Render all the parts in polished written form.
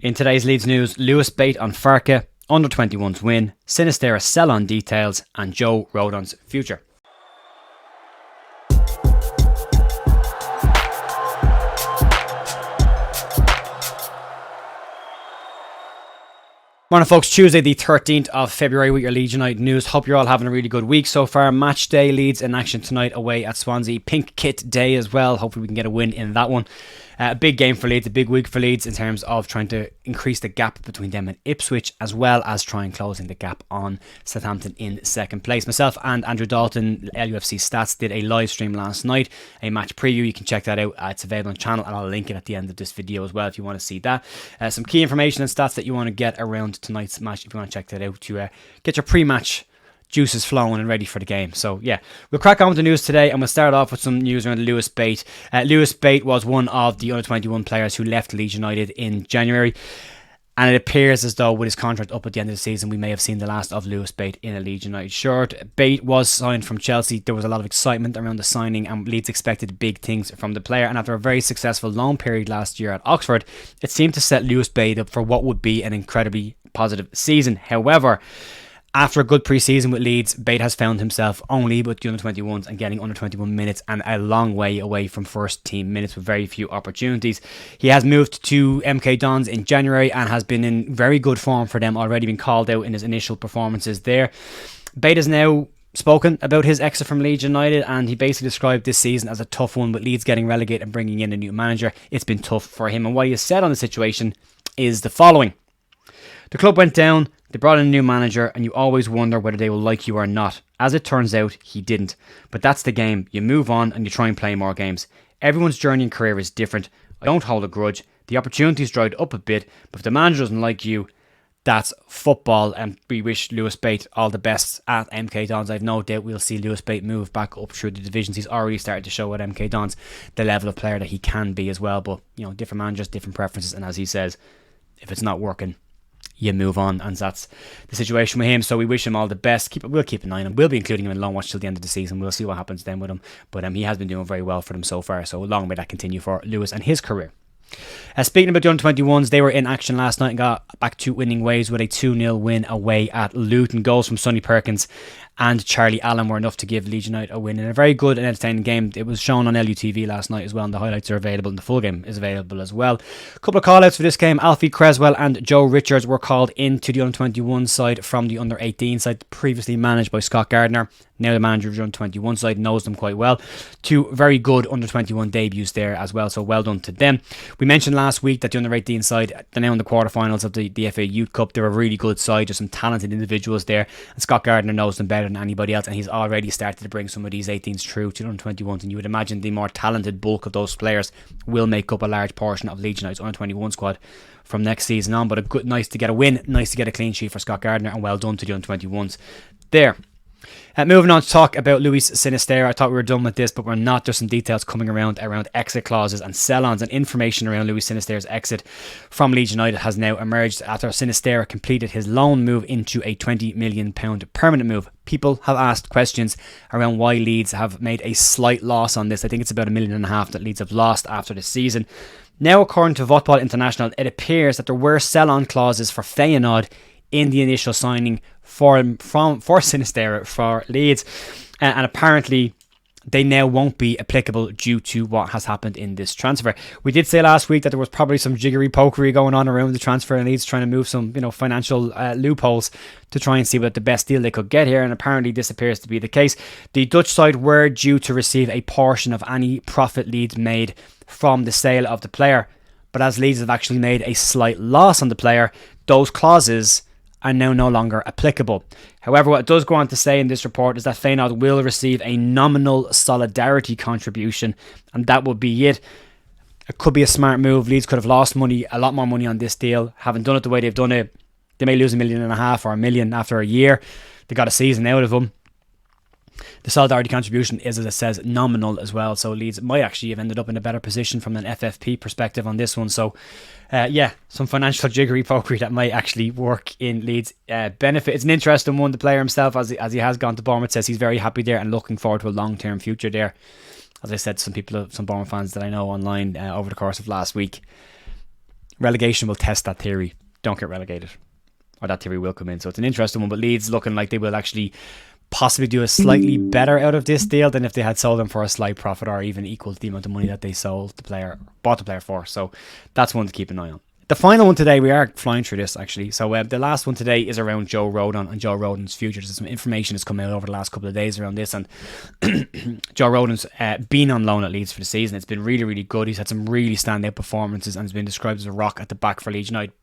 In today's Leeds news, Bate on Farke, under-21s win, Sinisterra sell on details, and Joe Rodon's future. Morning folks, Tuesday the 13th of February with your Leeds United news. Hope you're all having a really good week so far. Match day, Leeds in action tonight away at Swansea. Pink kit day as well. Hopefully we can get a win in that one. A big game for Leeds, a big week for Leeds in terms of trying to increase the gap between them and Ipswich, as well as trying closing the gap on Southampton in second place. Myself and Andrew Dalton, LUFC Stats, did a live stream last night, a match preview. You can check that out. It's available on the channel, and I'll link it at the end of this video as well if you want to see that. Some key information and stats that you want to get around tonight's match if you want to check that out to get your pre-match juices flowing and ready for the game. So yeah, we'll crack on with the news today, and we'll start off with some news around Bate. Bate was one of the under-21 players who left Leeds United in January, and it appears as though with his contract up at the end of the season we may have seen the last of Bate in a Leeds United shirt. Bate was signed from Chelsea. There was a lot of excitement around the signing, and Leeds expected big things from the player, and after a very successful loan period last year at Oxford, it seemed to set Bate up for what would be an incredibly positive season. However, after a good pre-season with Leeds, Bate has found himself only with the under-21s and getting under-21 minutes, and a long way away from first team minutes with very few opportunities. He has moved to MK Dons in January and has been in very good form for them, already been called out in his initial performances there. Bate has now spoken about his exit from Leeds United, and he basically described this season as a tough one, with Leeds getting relegated and bringing in a new manager. It's been tough for him, and what he has said on the situation is the following. The club went down, they brought in a new manager, and you always wonder whether they will like you or not. As it turns out, he didn't. But that's the game. You move on and you try and play more games. Everyone's journey and career is different. I don't hold a grudge. The opportunities dried up a bit, but if the manager doesn't like you, that's football, and we wish Bate all the best at MK Dons. I've no doubt we'll see Bate move back up through the divisions. He's already started to show at MK Dons the level of player that he can be as well, but different managers, different preferences, and as he says, if it's not working, you move on, and that's the situation with him. So we wish him all the best. We'll keep an eye on him. We'll be including him in long watch till the end of the season. We'll see what happens then with him, but he has been doing very well for them so far, so long may that continue for Lewis and his career. Speaking about the under-21s, they were in action last night and got back to winning ways with a 2-0 win away at Luton. Goals from Sonny Perkins and Charlie Allen were enough to give Leeds United a win in a very good and entertaining game. It was shown on LUTV last night as well, and the highlights are available, and the full game is available as well. A couple of call-outs for this game. Alfie Creswell and Joe Richards were called into the under-21 side from the under-18 side, previously managed by Scott Gardner. Now the manager of the under-21 side, knows them quite well. Two very good under-21 debuts there as well, so well done to them. We mentioned last week that the under-18 side, they're now in the quarterfinals of the FA Youth Cup. They're a really good side, just some talented individuals there, and Scott Gardner knows them better than anybody else, and he's already started to bring some of these 18s through to the under-21s, and you would imagine the more talented bulk of those players will make up a large portion of Leeds United's under-21 squad from next season on. But nice to get a win, nice to get a clean sheet for Scott Gardner, and well done to the under-21s there. Moving on to talk about Luis Sinisterra. I thought we were done with this, but we're not. There's some details coming around exit clauses and sell-ons, and information around Luis Sinisterra's exit from Leeds United has now emerged after Sinisterra completed his loan move into a £20 million permanent move. People have asked questions around why Leeds have made a slight loss on this. I think it's about £1.5 million that Leeds have lost after the season. Now, according to Football International, it appears that there were sell-on clauses for Feyenoord in the initial signing for Sinisterra for Leeds, and apparently they now won't be applicable due to what has happened in this transfer. We did say last week that there was probably some jiggery-pokery going on around the transfer, and Leeds trying to move some financial loopholes to try and see what the best deal they could get here, and apparently this appears to be the case. The Dutch side were due to receive a portion of any profit Leeds made from the sale of the player, but as Leeds have actually made a slight loss on the player, those clauses are now no longer applicable. However, what it does go on to say in this report is that Feyenoord will receive a nominal solidarity contribution, and that would be it. It could be a smart move. Leeds could have lost money, a lot more money on this deal. Haven't done it the way they've done it. They may lose £1.5 million or £1 million after a year. They got a season out of them. The solidarity contribution is, as it says, nominal as well, so Leeds might actually have ended up in a better position from an FFP perspective on this one. So some financial jiggery-pokery that might actually work in Leeds' benefit. It's an interesting one. The player himself, as he has gone to Bournemouth, says he's very happy there and looking forward to a long-term future there. As I said to some Bournemouth fans that I know online over the course of last week, relegation will test that theory. Don't get relegated, or that theory will come in. So it's an interesting one, but Leeds looking like they will actually possibly do a slightly better out of this deal than if they had sold them for a slight profit, or even equal to the amount of money that they bought the player for. So that's one to keep an eye on. The final one today, we are flying through this actually. So the last one today is around Joe Rodon and Joe Rodon's future. There's some information that's come out over the last couple of days around this, and Joe Rodon's been on loan at Leeds for the season. It's been really, really good. He's had some really standout performances and has been described as a rock at the back for Leeds United.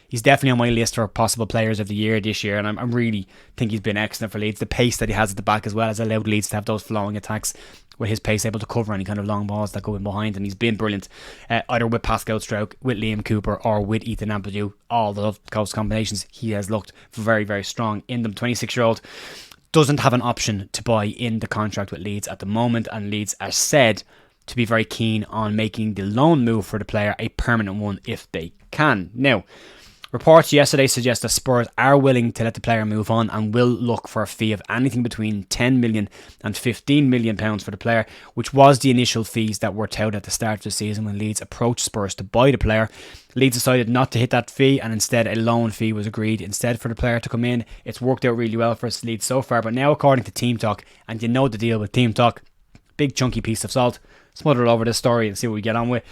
He's definitely on my list for possible players of the year this year, and I really think he's been excellent for Leeds. The pace that he has at the back as well has allowed Leeds to have those flowing attacks with his pace, able to cover any kind of long balls that go in behind, and he's been brilliant either with Pascal Stroke, with Liam Cooper, or with Ethan Ampadu. All those combinations, he has looked very, very strong in them. 26-year-old doesn't have an option to buy in the contract with Leeds at the moment, and Leeds are said to be very keen on making the loan move for the player a permanent one if they can. Now, reports yesterday suggest that Spurs are willing to let the player move on and will look for a fee of anything between £10 million and £15 million for the player, which was the initial fees that were touted at the start of the season when Leeds approached Spurs to buy the player. Leeds decided not to hit that fee, and instead a loan fee was agreed instead for the player to come in. It's worked out really well for us Leeds so far, but now according to Team Talk, and you know the deal with Team Talk, big chunky piece of salt, smother it over this story and see what we get on with.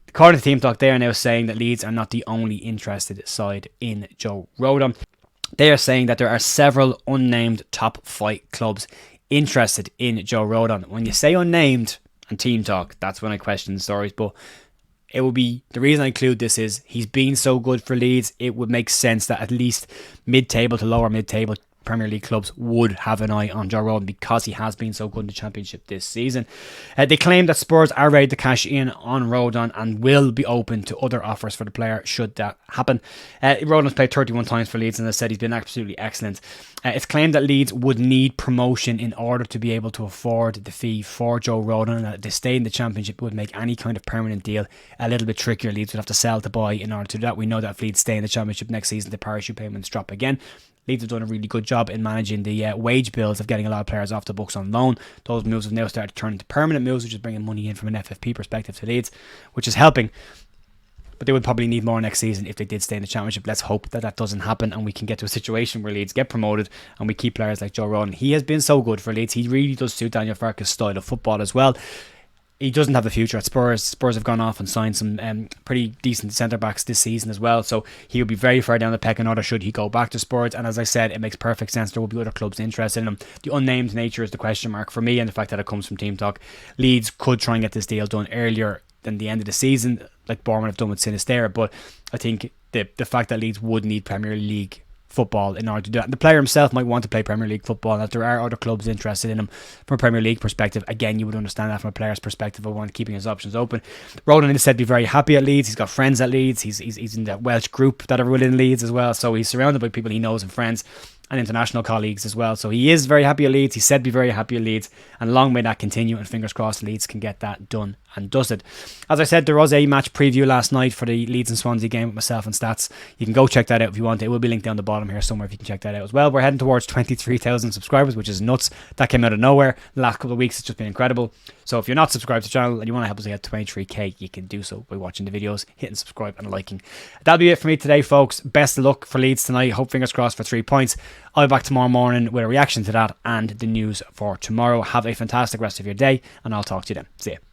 According to Team Talk, they are now saying that Leeds are not the only interested side in Joe Rodon. They are saying that there are several unnamed top flight clubs interested in Joe Rodon. When you say unnamed and Team Talk, that's when I question the stories. But it would be, the reason I include this is he's been so good for Leeds, it would make sense that at least mid-table to lower mid-table Premier League clubs would have an eye on Joe Rodon because he has been so good in the Championship this season. They claim that Spurs are ready to cash in on Rodon and will be open to other offers for the player should that happen. Rodon's played 31 times for Leeds, and as I said, he's been absolutely excellent. It's claimed that Leeds would need promotion in order to be able to afford the fee for Joe Rodon, and that if they stay in the Championship, it would make any kind of permanent deal a little bit trickier. Leeds would have to sell to buy in order to do that. We know that if Leeds stay in the Championship next season, the parachute payments drop again. Leeds have done a really good job in managing the wage bills of getting a lot of players off the books on loan. Those moves have now started to turn into permanent moves, which is bringing money in from an FFP perspective to Leeds, which is helping. But they would probably need more next season if they did stay in the Championship. Let's hope that that doesn't happen and we can get to a situation where Leeds get promoted and we keep players like Joe Rodon. He has been so good for Leeds. He really does suit Daniel Farke's style of football as well. He doesn't have the future at Spurs. Spurs have gone off and signed some pretty decent centre-backs this season as well. So he would be very far down the pecking order should he go back to Spurs. And as I said, it makes perfect sense. There will be other clubs interested in him. The unnamed nature is the question mark for me, and the fact that it comes from Team Talk. Leeds could try and get this deal done earlier than the end of the season, like Bournemouth have done with Sinisterra. But I think the fact that Leeds would need Premier League football in order to do that. And the player himself might want to play Premier League football, and that there are other clubs interested in him from a Premier League perspective. Again, you would understand that from a player's perspective of one keeping his options open. Rodon is said to be very happy at Leeds. He's got friends at Leeds. He's in the Welsh group that are within Leeds as well. So he's surrounded by people he knows and friends and international colleagues as well. So he is very happy at Leeds. He said to be very happy at Leeds, and long may that continue, and fingers crossed Leeds can get that done and dusted. As I said, there was a match preview last night for the Leeds and Swansea game with myself and Stats. You can go check that out if you want. It will be linked down the bottom here somewhere if you can check that out as well. We're heading towards 23,000 subscribers, which is nuts. That came out of nowhere. The last couple of weeks it's just been incredible. So if you're not subscribed to the channel and you want to help us get 23k, you can do so by watching the videos, hitting subscribe and liking. That'll be it for me today, folks. Best of luck for Leeds tonight. Hope fingers crossed for 3 points. I'll be back tomorrow morning with a reaction to that and the news for tomorrow. Have a fantastic rest of your day, and I'll talk to you then. See you.